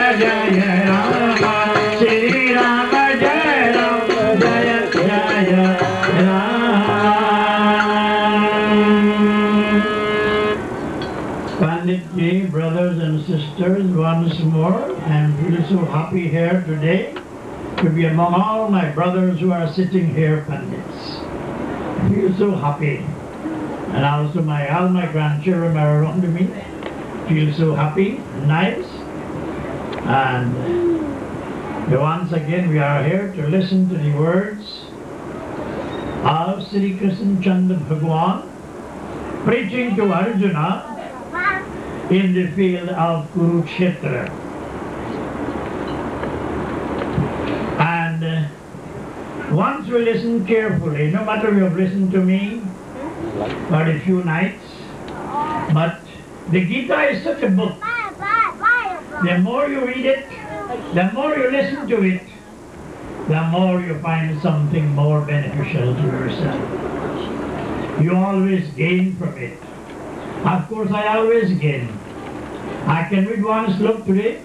Jaya Rama, Shri Rama Jaya Rama, Jaya Jaya Rama. Panditji, brothers and sisters, once more, I feel so happy here today to be among all my brothers who are sitting here, Pandits. I feel so happy. And also all my grandchildren are around me. Feel so happy, nice. And once again we are here to listen to the words of Sri Krishna Chandra Bhagwan preaching to Arjuna in the field of Kurukshetra. And once we listen carefully, no matter you have listened to me for a few nights, but the Gita is such a book. The more you read it, the more you listen to it, the more you find something more beneficial to yourself. You always gain from it. Of course, I always gain. I can read one slok today,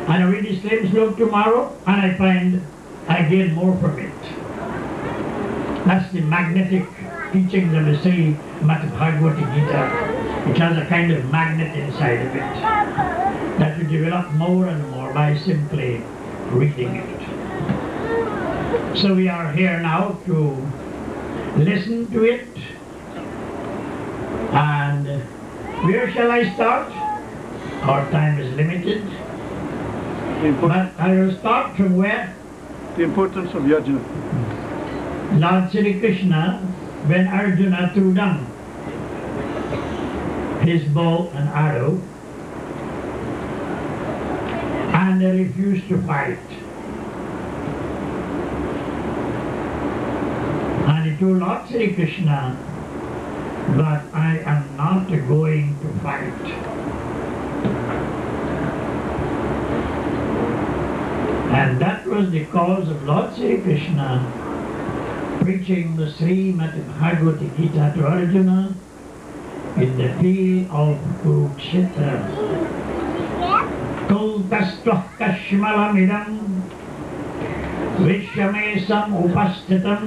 and I read the same slok tomorrow, and I find I gain more from it. That's the magnetic teachings of the Sri Bhagavad Gita. It has a kind of magnet inside of it that you develop more and more by simply reading it. So we are here now to listen to it. And where shall I start? Our time is limited. But I will start from where? The importance of yajna. Lord Sri Krishna, when Arjuna threw down his bow and arrow and they refused to fight. And he told Lord Sri Krishna, but I am not going to fight. And that was the cause of Lord Sri Krishna preaching the Srimad Bhagavad Gita to Arjuna in the field of Kurukshetra. Tultastvah kashmalamidam vishamesam upastitam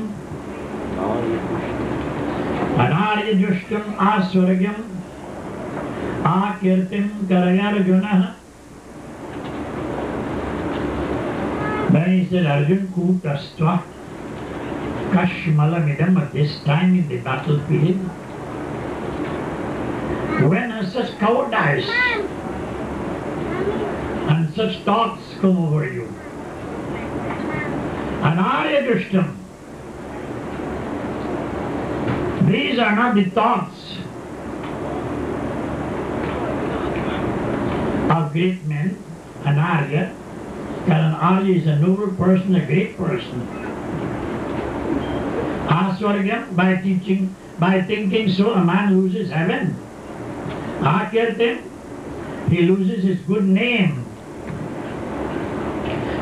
Anaryajushtam aswargyam akirtim karayarjuna. Then he said, Arjun, Kutastvah kashmalamidam, at this time in the battlefield, when such cowardice and such thoughts come over you, Anaryajushtam, these are not the thoughts of great men, an Arya. An Arya is a noble person, a great person. Aswargyam, by thinking so, a man loses heaven. Akirtim, he loses his good name.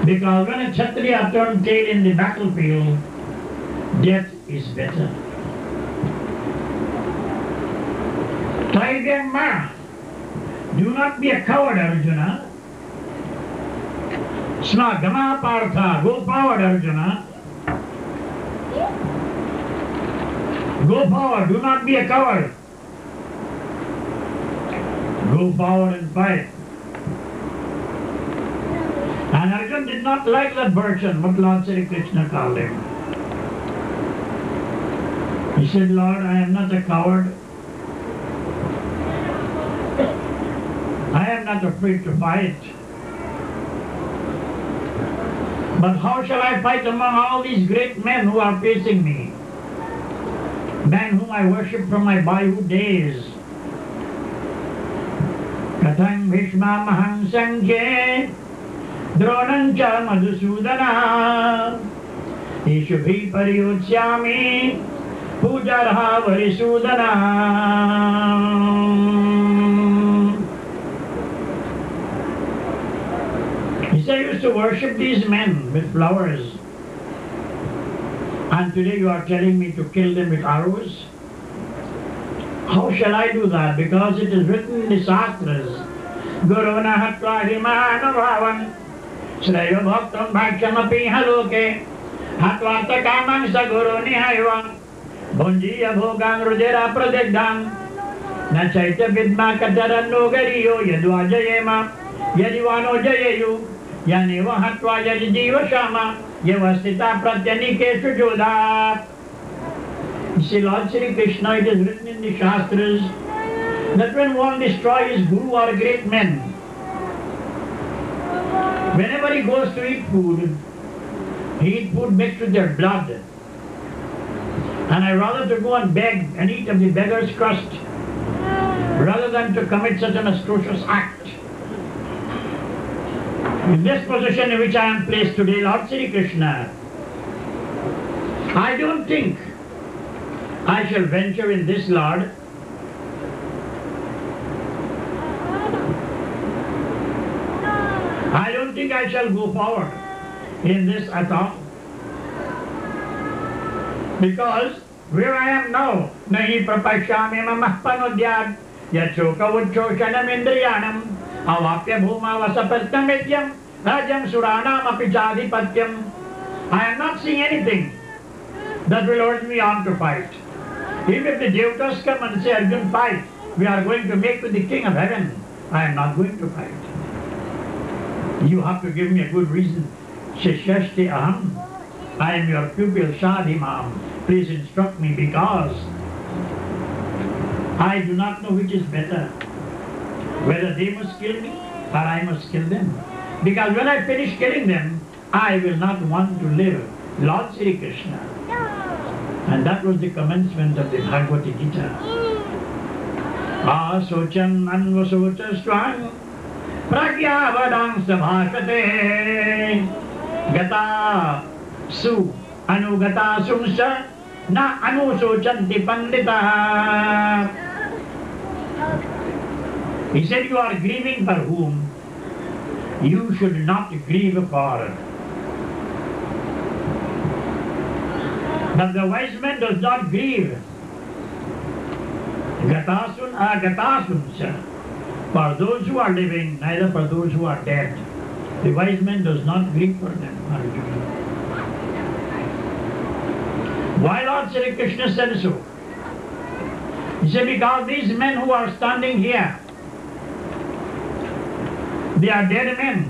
Because when a Kshatriya turns tail in the battlefield, death is better. Taigama, do not be a coward, Arjuna. Snagama Partha, go forward, Arjuna. Go forward, do not be a coward. Go forward and fight. And Arjuna did not like that version, what Lord Sri Krishna called him. He said, Lord, I am not a coward. I am not afraid to fight. But how shall I fight among all these great men who are facing me? Men whom I worship from my boyhood days. Kathang Bhishma Mahang Sangye Dronancha Madhusudana Ishubhi Pariyutsyami Pujarha Varisudana. I used to worship these men with flowers, and today you are telling me to kill them with arrows? How shall I do that? Because it is written in the Shastras Guruna hatva himanuvavan Shreya bhaktam bhakshamapi haloke Hatvarta kamang sa guru nihaiva Bhunjiya bhogang rudira pradigdam Na chaitya vidma kataranno gariyo Yadva jayema Yadivano jayeyu Yaneva hatva yadijiva shama Yavastita pratyanike sujodha. You see, Lord Sri Krishna, it is written in the Shastras that when one destroys Guru or great men, whenever he goes to eat food, he eats food mixed with their blood. And I rather to go and beg and eat of the beggar's crust rather than to commit such an atrocious act. In this position in which I am placed today, Lord Sri Krishna, I don't think I shall venture in this, Lord. I don't think I shall go forward in this at all. Because where I am now, nahi prapashyami mamah panodyad yachoka uccoshanam indriyanam avapya bhuma vasapattam vidyam rajam suranam apijadipatyam. I am not seeing anything that will urge me on to fight. Even if the Devatas come and say, Arjuna, fight, we are going to make with the King of Heaven, I am not going to fight. You have to give me a good reason. Shishashti aham, I am your pupil Shadhimam. Please instruct me because I do not know which is better. Whether they must kill me or I must kill them. Because when I finish killing them, I will not want to live. Lord Sri Krishna. And that was the commencement of the Bhagavad Gita. Asocham anvasochastvam pragyavadam sabhashate gata su anugata sumsa na anusochanti pandita. He said, you are grieving for whom you should not grieve for. But the wise man does not grieve. Gatasun agatasun. For those who are living, neither for those who are dead. The wise man does not grieve for them. Why Lord Sri Krishna said so? He said, because these men who are standing here, they are dead men.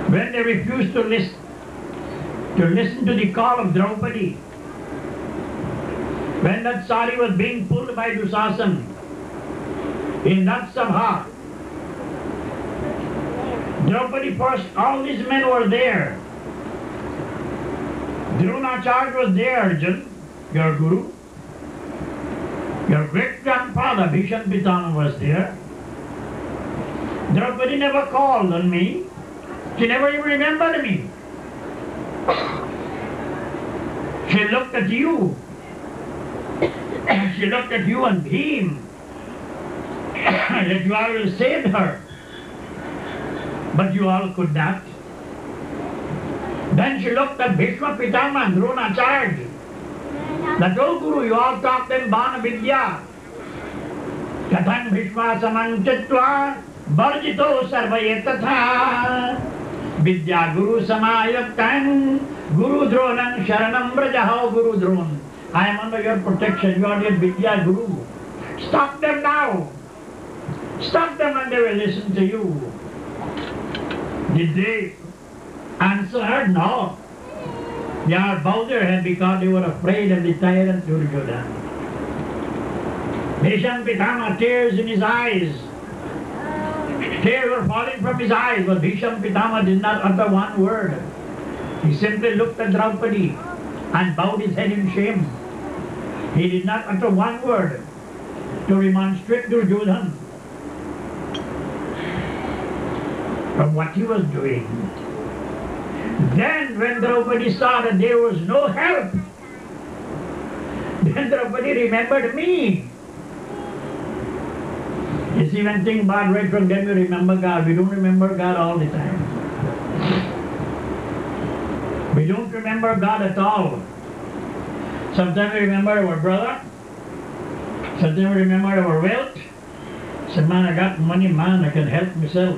When they refuse to listen to the call of Draupadi, when that sari was being pulled by Dusasan, in that sabha, Draupadi first, all these men were there. Dronacharya was there, Arjuna, your guru. Your great-grandfather, Bhishma Pitama, was there. Draupadi never called on me. She never even remembered me. She looked at you. She looked at you and Bhim. That you all will save her. But you all could not. Then she looked at Bhishma Pitama and Dronacharya. That, oh Guru, you all taught them Bana Vidya. Kathan Bhishma Samanchitva Barjito Sarvayetatha Vidya Guru Samayaktan Guru Dronam Sharanam Brajaho Guru Dron. I am under your protection, you are your Vidya Guru. Stop them now. Stop them and they will listen to you. Did they answer? No. They are bowed their head because they were afraid of the tyrant Duryodhana. Bhishma Pitama, tears in his eyes. Tears were falling from his eyes, but Bhishma Pitama did not utter one word. He simply looked at Draupadi and bowed his head in shame. He did not utter one word to remonstrate Duryodhana from what he was doing. Then when Draupadi saw that there was no help, then Draupadi remembered me. You see, when things bad right from them, we remember God. We don't remember God all the time. We don't remember God at all. Sometimes we remember our brother. Sometimes we remember our wealth. Said, man, I got money, man, I can help myself.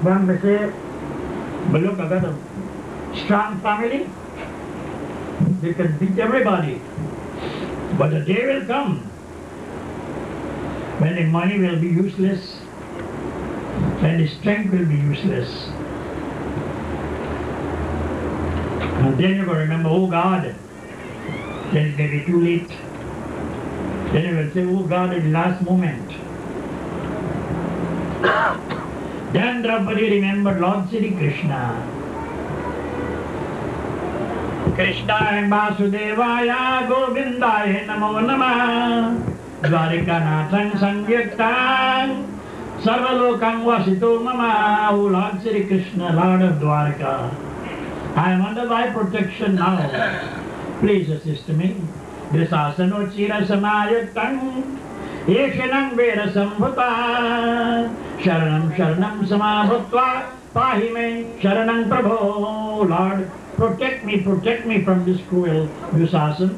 One may say, but look, I got a strong family. They can beat everybody. But the day will come when the money will be useless, when the strength will be useless. And then you will remember, oh God, then it may be too late. Then you will say, oh God, at the last moment. Then Draupadi remembered Lord Sri Krishna. Krishnaya Vasudevaya Govindaya Namo Namah Dwarikanathang Sangyaktan Sarvalokang Vasito Mama. O Lord Sri Krishna, Lord of Dwarika, I am under thy protection now. Please assist me. Drisasano Chira Samayaktan Yeshanam Veda Sambhuta Sharanam Sharanam Samabhutva Pahime Sharanam Prabho. Lord, protect me from this cruel Dusasana,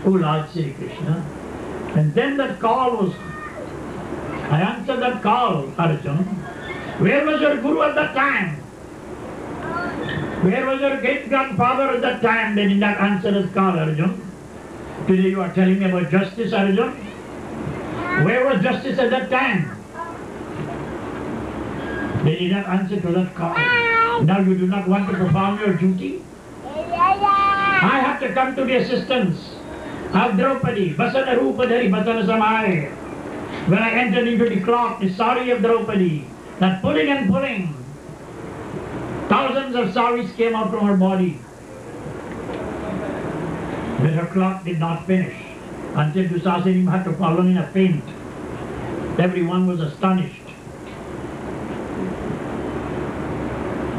O Lord Sri Krishna. And then that call was, I answered that call, Arjuna. Where was your Guru at that time? Where was your great grandfather at that time? They did not answer that call, Arjuna. Today you are telling me about justice, Arjuna. Where was justice at that time? They did not answer to that call. Now you do not want to perform your duty? I have to come to the assistance of Draupadi, Vasana Rupadhari, Vasana Samaya. When I entered into the clock, the sari of Draupadi, that pulling and pulling, thousands of saris came out from her body. But her clock did not finish until Dusasana had to follow in a faint. Everyone was astonished.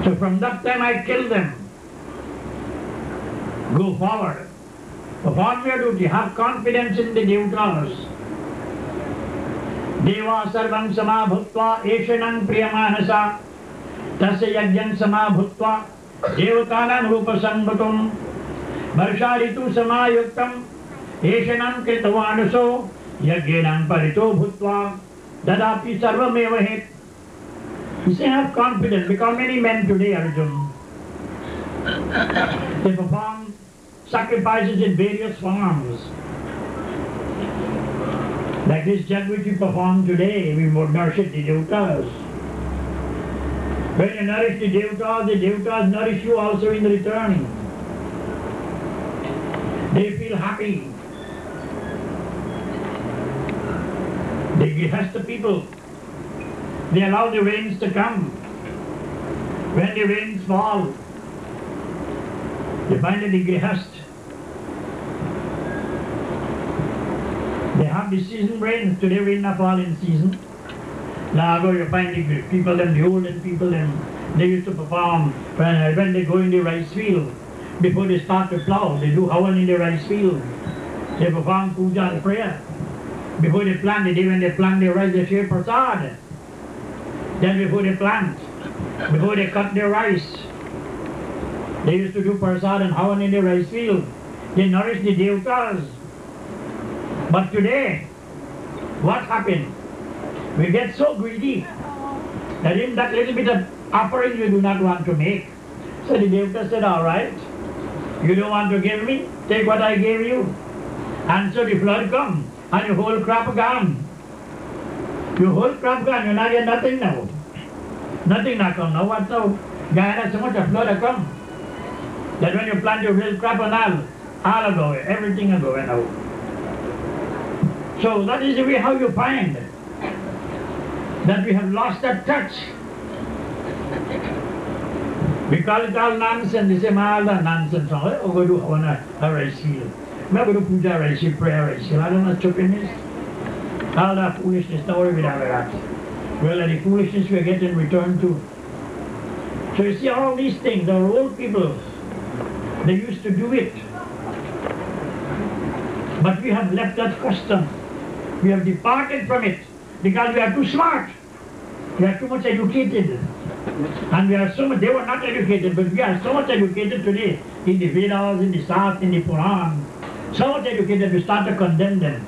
So from that time I killed them. Go forward. Perform your duty. Have confidence in the Devatas. Deva sarvam samabhutva eshanam priyamanasa tasya yajnam samabhutva devatanam rupa sambhatum varsharitu samayuktam eshanam kritavanuso yajnam parito bhutva dadapi sarvameva het. You say have confidence because many men today, Arjuna, they perform sacrifices in various forms. Like this jug which we perform today, we would nourish the devatas. When you nourish the devatas nourish you also in return. They feel happy. They grihastha the people. They allow the rains to come. When the rains fall, they find that the grihastha, they have the season rains. Today rain not fall in season. Now go you find the people, them, the olden people, them, they used to perform when they go in the rice field. Before they start to plow, they do havan in the rice field. They perform puja and prayer. Before they plant, the day when they plant their rice, they share prasad. Then before they plant, before they cut their rice, they used to do prasad and havan in the rice field. They nourish the devatas. But today, what happened? We get so greedy that in that little bit of offering you do not want to make. So the devata said, all right, you don't want to give me? Take what I gave you. And so the flood come and your whole crop gone. Your whole crop gone, you not get nothing now. Nothing not come now. What now? Guyana, so much of flood come that when you plant your real crop and all go away, everything will go away now. So that is the way how you find that we have lost that touch. We call it all nonsense. They say, all that nonsense. Oh, go do a rice field. I'm going to puja rice field, prayer rice field. I don't know what stupidness. All that foolishness, don't worry about that. Well, the foolishness we get in return too. So you see all these things, our old people, they used to do it. But we have left that custom. We have departed from it because we are too smart. We are too much educated. And we are so much, they were not educated, but we are so much educated today in the Vedas, in the Sat, in the Puran. So much educated, we start to condemn them.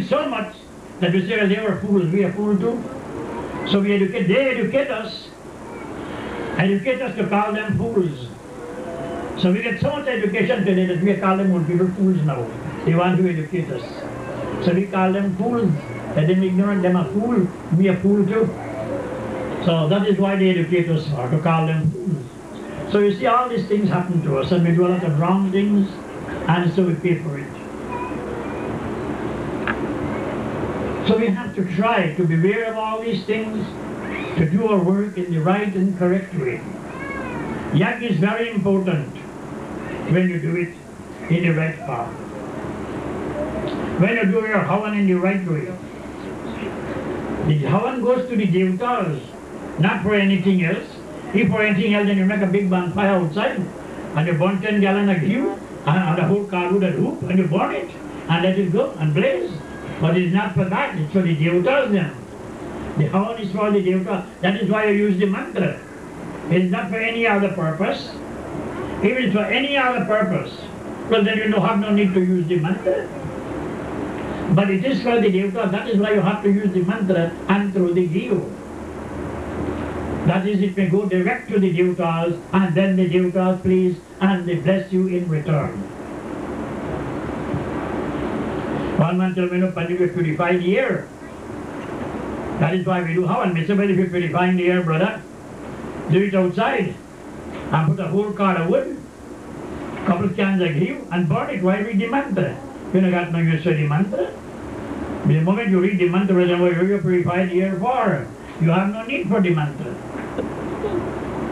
so much that we say, well, they were fools, we are fools too. So they educate us to call them fools. So we get so much education today that we call them old people fools now. They want to educate us. So we call them fools. Let them ignorant, them a fool, we a fool too. So that is why they educate us for, to call them fools. So you see all these things happen to us and we do a lot of wrong things and so we pay for it. So we have to try to be aware of all these things, to do our work in the right and correct way. Yajna is very important when you do it in the right path. When you do your havan in the right way. The havan goes to the devatas, not for anything else. If for anything else, then you make a big bonfire outside and you burn 10 gallons of ghee and the whole car would hoop and you burn it and let it go and blaze. But it's not for that, it's for the devatas then. The havan is for the devatas. That is why you use the mantra. It is not for any other purpose. If it's for any other purpose, well then you have no need to use the mantra. But it is for the devatas, that is why you have to use the mantra and through the ghee. That is, it may go direct to the devatas and then the devatas please and they bless you in return. One man told me, no, Pandit, we're purifying the air. That is why we do havan. We say, well, if you're purifying the air, brother, do it outside and put a whole car of wood, couple cans of ghee and burn it. Why read the mantra? You don't got no use for the mantra. The moment you read the mantra, then what you purify the air for? You have no need for the mantra.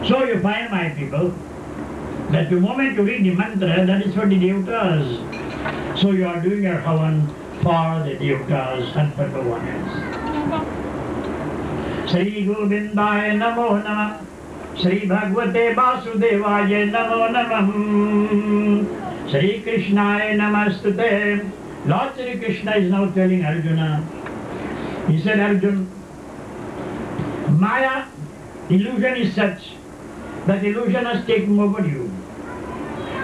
So you find, my people, that the moment you read the mantra, that is for the devatas. So you are doing your havan for the devatas and for no one else. Sri Govindaya Namo Namah. Sri Bhagavate Vasudevaya Namo Namah. Sri Krishnaya Namastute. Lord Sri Krishna is now telling Arjuna. He said, Arjuna, Maya, illusion is such that illusion has taken over you.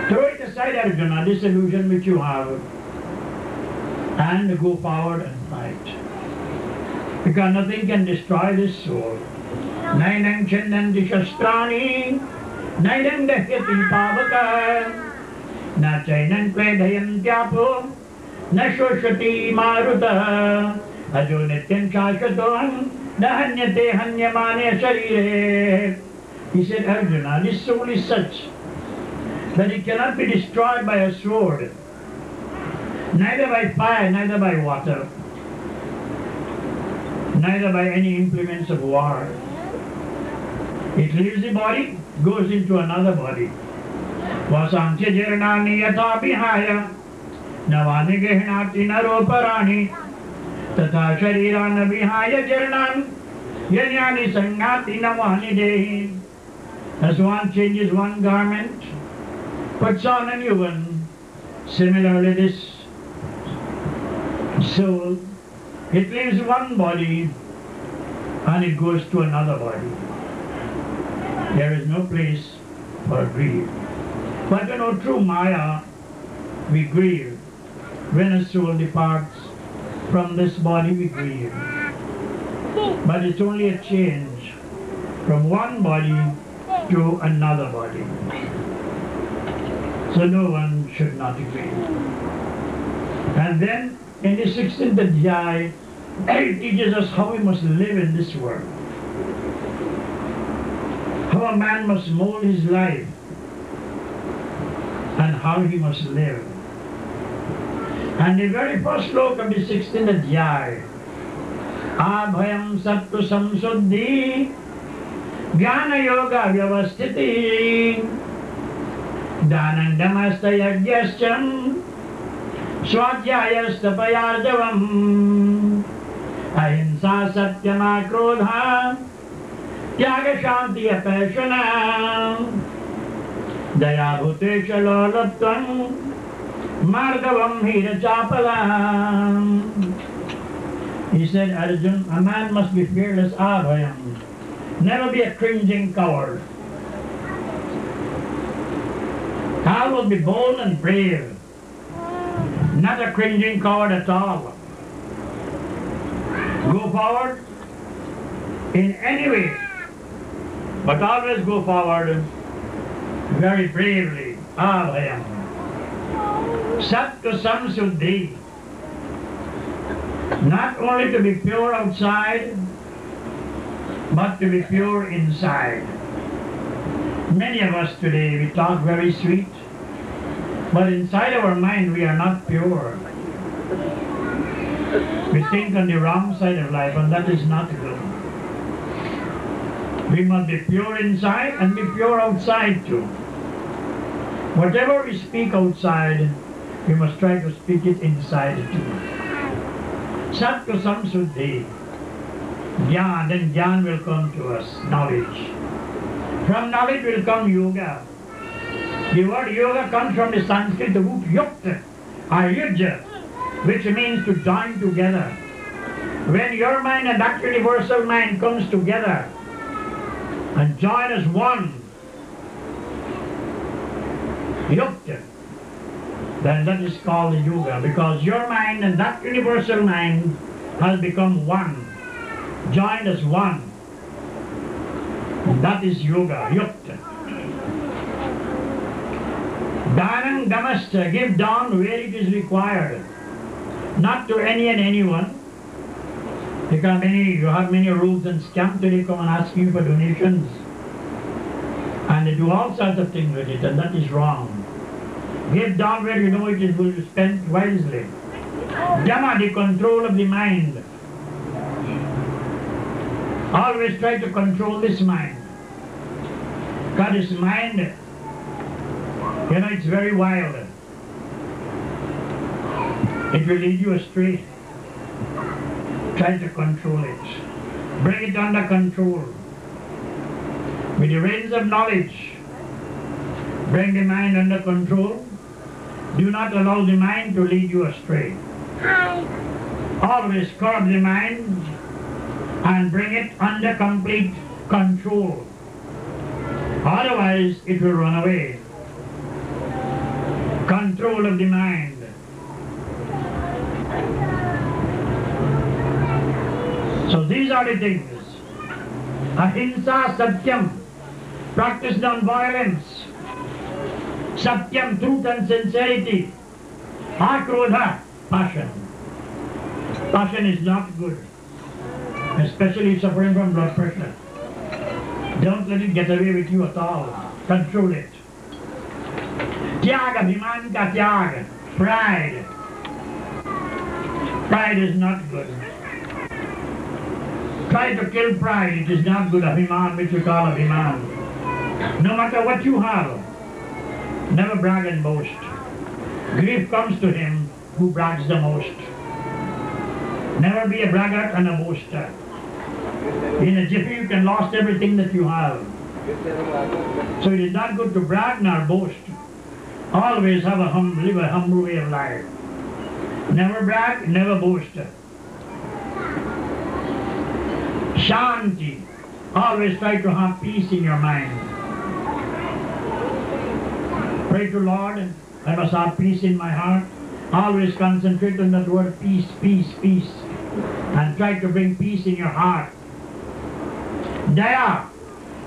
Throw it aside, Arjuna, this illusion which you have, and go forward and fight. Because nothing can destroy this soul. Nainam chandanti shastrani, nainam dahyati pavaka, na chainan kvedayam tyapo, na shoshati maruta, ajo nityam shashatoham, na hanyate hanyamane sharire. He said, Arjuna, this soul is such that it cannot be destroyed by a sword, neither by fire, neither by water, neither by any implements of war. It leaves the body, goes into another body. Vasantya jirnani yatha bihaya, navani gehnati naroparani, tatha sharirana bihaya jirnan, yanyani sangati navani dehi. As one changes one garment, puts on a new one, similarly this soul, it leaves one body and it goes to another body. There is no place for grief. But you know, through Maya, we grieve. When a soul departs from this body, we grieve. But it's only a change from one body to another body. So no one should not grieve. And then in the 16th Adhyaya, it teaches us how we must live in this world. How a man must mold his life and how he must live. And the very first sloka of the 16th Adhyaya, Abhayam Sattva Samsuddhi Jnana Yoga Vyavasthiti Dhanandamasta Yajyascham Swadhyayasta Payarjavam Ahimsa Satyama Krodha Tyaga Shanti Apeshana Daya Bhutesha Lolatvam Margavam Hira Chapalam. He said, Arjuna, a man must be fearless abhayam. Never be a cringing coward. Thou will be bold and brave. Not a cringing coward at all. go forward in any way, but always go forward very bravely. Abhayam. Sat to samsuddhi. Not only to be pure outside, but to be pure inside. Many of us today, we talk very sweet, but inside our mind we are not pure. We think on the wrong side of life, and that is not good. We must be pure inside and be pure outside too. Whatever we speak outside, we must try to speak it inside too. Sattu samsuddhi. Gyan, then Gyan will come to us, knowledge. From knowledge will come yoga. The word yoga comes from the Sanskrit root yukta, or yuja, which means to join together. When your mind and that universal mind comes together and join as one, yukta, then that is called yoga, because your mind and that universal mind has become one, joined as one. That is yoga, yukta. Danam damasta, give dawn where it is required, not to any and anyone. Because you have many rules and scams today come and ask you for donations, and they do all sorts of things with it, and that is wrong. Give down where you know it is will be spent wisely. Dhamma, the control of the mind. Always try to control this mind. Because this mind, it's very wild. It will lead you astray. Try to control it. Bring it under control. With the reins of knowledge, bring the mind under control. Do not allow the mind to lead you astray. Always curb the mind and bring it under complete control. Otherwise, it will run away. Control of the mind. So these are the things. Ahimsa satyam. Practice non-violence. Satyam, truth and sincerity. Akrodha, passion. Passion is not good, especially suffering from blood pressure. Don't let it get away with you at all. Control it. Tyaga, bhiman ka tyaga. Pride. Pride is not good. Try to kill pride. It is not good. Abhiman, which we call Abhiman. No matter what you have, never brag and boast. Grief comes to him who brags the most. Never be a braggart and a boaster. In a jiffy you can lose everything that you have. So it is not good to brag nor boast. Always have live a humble way of life. Never brag, never boast. Shanti. Always try to have peace in your mind. Pray to Lord, I must have peace in my heart. Always concentrate on that word peace, peace, peace. And try to bring peace in your heart. Daya.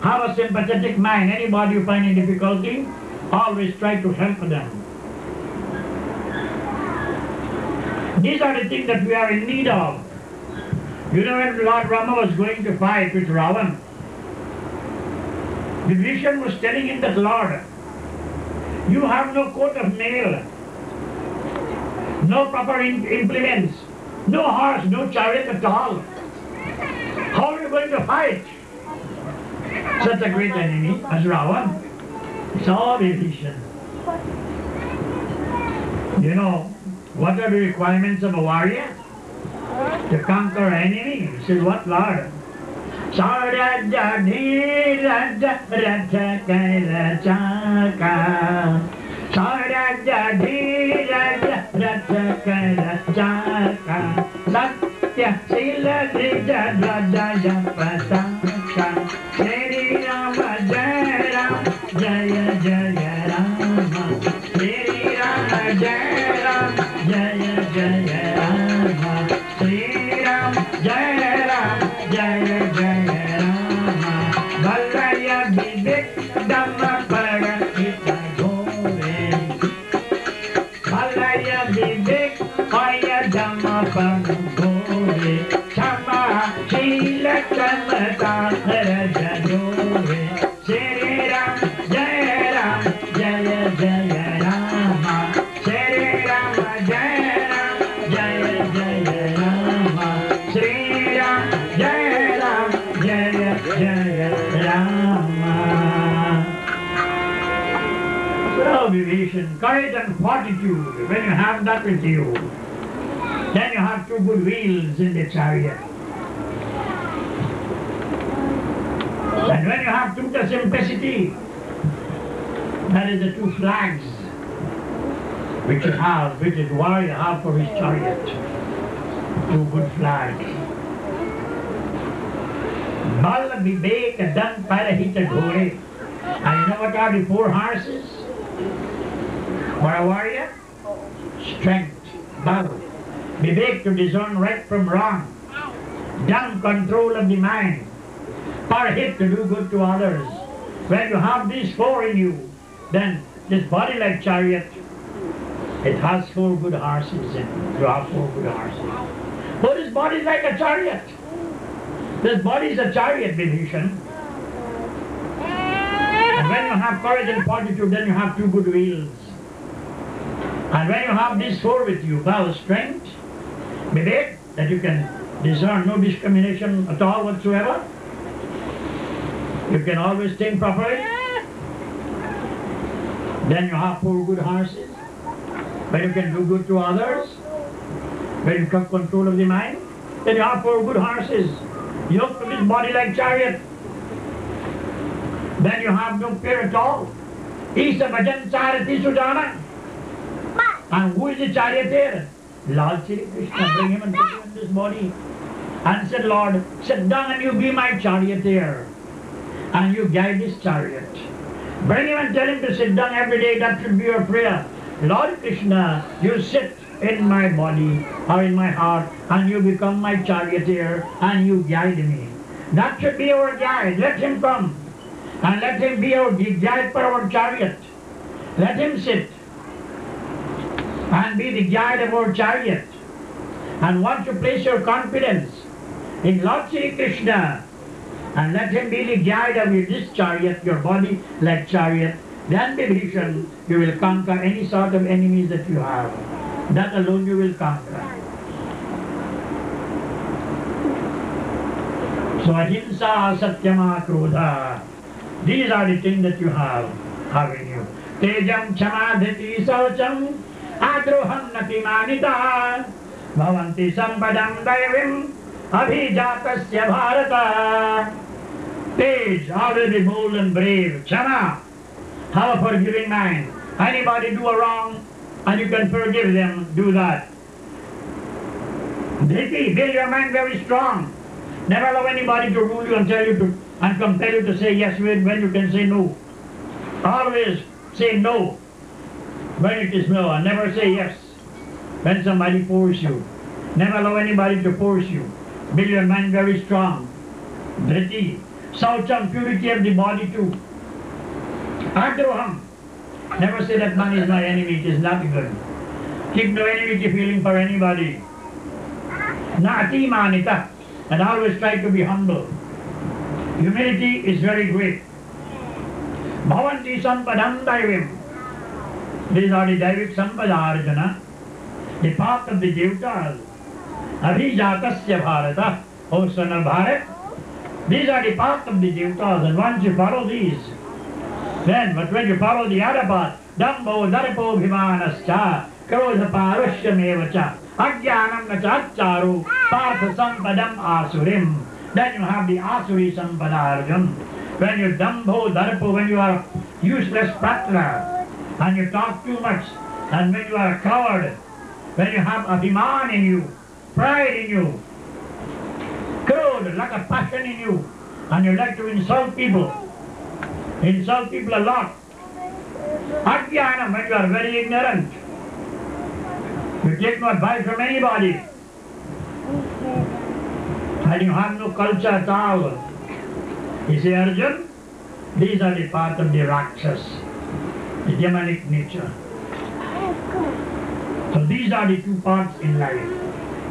Have a sympathetic mind. Anybody you find in difficulty, always try to help them. These are the things that we are in need of. You know, when Lord Rama was going to fight with Ravan, the vision was telling him that, Lord, you have no coat of mail, no proper implements, no horse, no chariot at all. How are you going to fight such a great enemy as Ravan? It's all a vision. You know, what are the requirements of a warrior? To conquer an enemy. He said, what, Lord? Saraja dhiraja raja karachaka. Saraja dhiraja raja karachaka. Satya sila drija raja pataka. Shri Rama Jaya Ram Jaya Jaya Rama. Shri Rama Jaya Ram Jaya Jaya Rama. Shri Ram Jaya Gore, Chama, Shila Chamata, Rajagore, Shri Ram, Jaya Ram, Jaya Jaya Rama, Shri Ram, Jaya Ram, Jaya Jaya Rama, Shri Ram, Jaya Ram, Jaya Jaya Rama. So, Vibhishan, courage and fortitude, when you have that with you, then you have two good wheels in the chariot. And when you have Tuta simplicity, that is the two flags which you have, which is warrior have for his chariot. Two good flags. Bal, Vivek, Dan, Parahita, Ghore. And you know what are the four horses for a warrior? Strength, Bal. Vivek, to discern right from wrong. Dan, control of the mind. Parahit, to do good to others. When you have these four in you, then this body like chariot, it has four good horses in it. You have four good horses. But this body is like a chariot. This body is a chariot, Vibhishan. And when you have courage and fortitude, then you have two good wheels. And when you have these four with you, power, strength, Vivek, that you can discern no discrimination at all whatsoever. You can always think properly. Then you have four good horses. When you can do good to others. When you have control of the mind. Then you have four good horses. Yoke to this body like chariot. Then you have no fear at all. Isa bhajan charati sujana. And who is the charioteer? Lord Sri Krishna. Bring him and put him in this body. And said, Lord, sit down and you be my charioteer. And you guide this chariot. Bring him and tell him to sit down every day. That should be your prayer. Lord Krishna, you sit in my body or in my heart and you become my charioteer and you guide me. That should be our guide. Let him come and let him be our guide for our chariot. Let him sit and be the guide of our chariot. And once you place your confidence in Lord Sri Krishna, and let him be the guide of this chariot, your body like chariot, then Vibhishan, you will conquer any sort of enemies that you have. That alone you will conquer. So ahimsa, satyama, krodha, these are the things that you have in you. Tejam, chama, dhiti, saucham, adroham, natimanita, bhavanti sampadam daivim, abhijatasya bharata. Tej, always be bold and brave. Chama, have a forgiving mind. Anybody do a wrong and you can forgive them, do that. Dhiti, build your mind very strong. Never allow anybody to rule you and tell you to and compel you to say yes when you can say no. Always say no when it is no, and never say yes when somebody forces you. Never allow anybody to force you. Build your mind very strong. Dhriti. Saucham, purity of the body too. Adroham. Never say that man is my enemy, it is not good. Keep no enmity feeling for anybody. Nati manita. And always try to be humble. Humility is very great. Bhavanti sampadam daivim. These are the Daivik sampada, Arjuna. The path of the Devatas. Abhijatasya bharata. O son of Bharat. These are the path of the Devatas, and once you follow these, then, but when you follow the other path, Dambo, Darapo, Bhimanascha, Krodha Parushamevacha, Ajnanam Nachacharu, Partha Sampadam Asurim. Then you have the Asuri Sampada, Arjun. When you Dambo, Darapo, when you are useless patra, and you talk too much, and when you are a coward, when you have Abhiman in you, pride in you, like a passion in you, and you like to insult people a lot. Ajnanam, when you are very ignorant, you take no advice from anybody, and you have no culture at all. You see, Arjun, these are the part of the Rakshas, the demonic nature. So these are the two parts in life.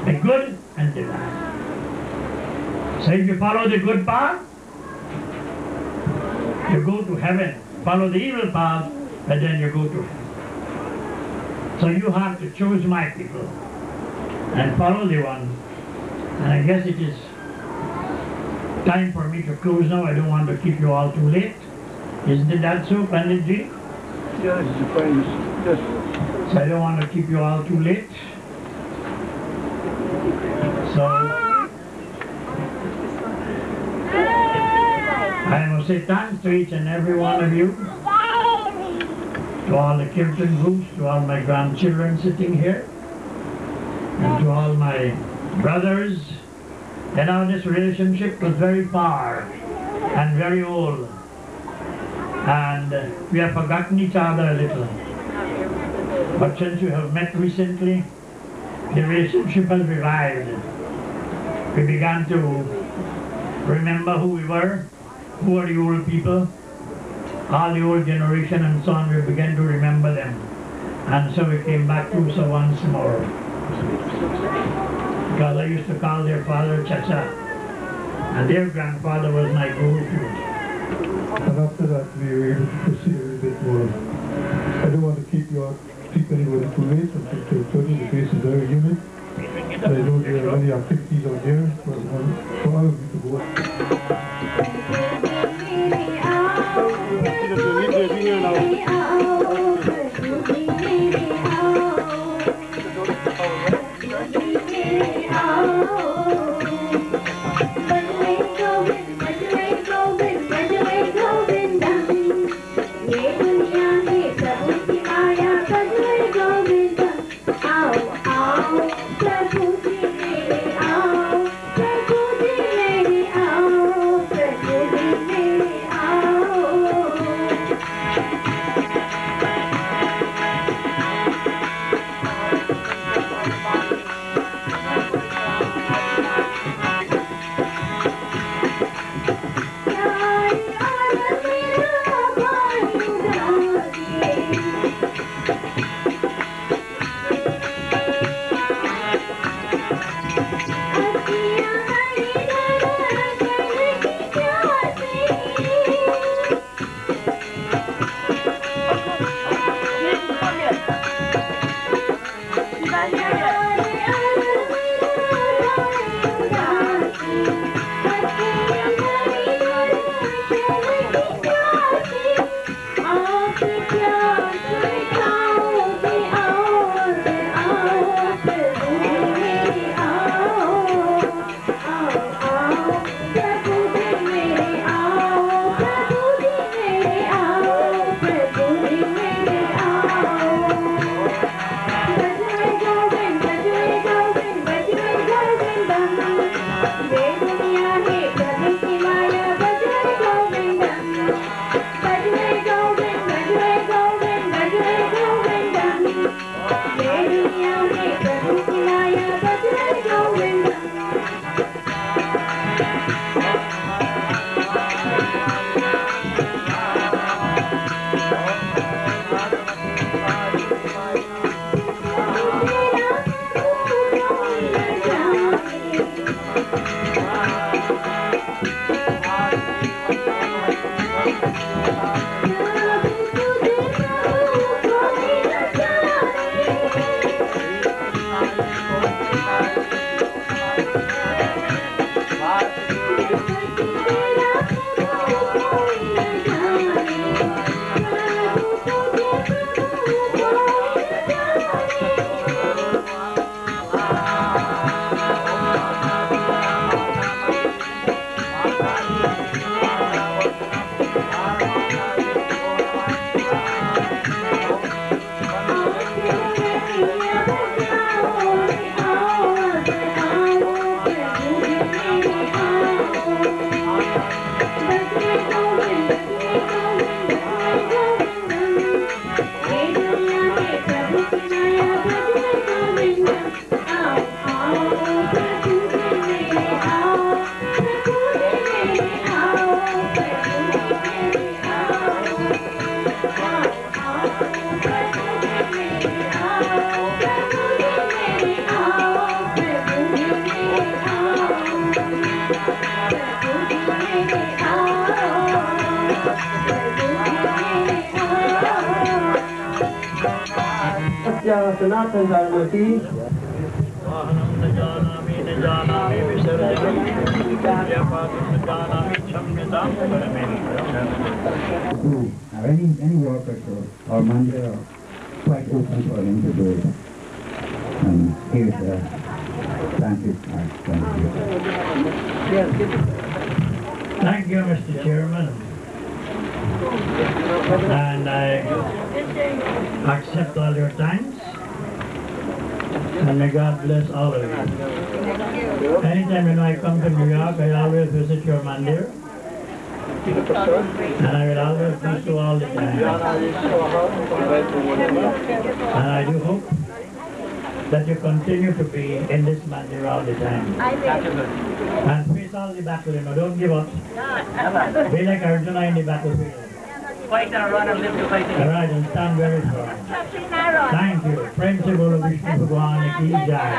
the good and the bad. So if you follow the good path, you go to heaven. Follow the evil path, and then you go to hell. So you have to choose my people and follow the one. And I guess it is time for me to close now. I don't want to keep you all too late. Isn't that so, Panditji? Yes, fine. Yes. So I don't want to keep you all too late. So I must say thanks to each and every one of you, to all the Kirtan groups, to all my grandchildren sitting here, and to all my brothers. You know, this relationship was very far and very old, and we have forgotten each other a little. But since we have met recently, the relationship has revived. We began to remember who we were, who are the old people, all the old generation and so on. We began to remember them. And so we came back closer once more. Because I used to call their father Chacha, and their grandfather was my guru too. And after that we were able to proceed a little bit more. I don't want to keep anybody too late until 12:30. The place is very humid. I know there are many activities out there for all of you to go. Gita Sanatan Dharmati. Vahanam na janami na janami visarjanam Vyapadam na janami chamyatam parameni. Any workers or mandir are quite open for him to do it. And here's the planted part. Thank you, Mr. Chairman. And I accept all your thanks. And may God bless all of you. Anytime I come to New York, I always visit your mandir. And I will always bless you all the time. And I do hope that you continue to be in this mandir all the time. And face all the battle, don't give up. Be like Arjuna in the battlefield. Fight and run and live to fight. Alright, and stand very strong. Thank you. Principal of Vishnu Bhagwan ki jai.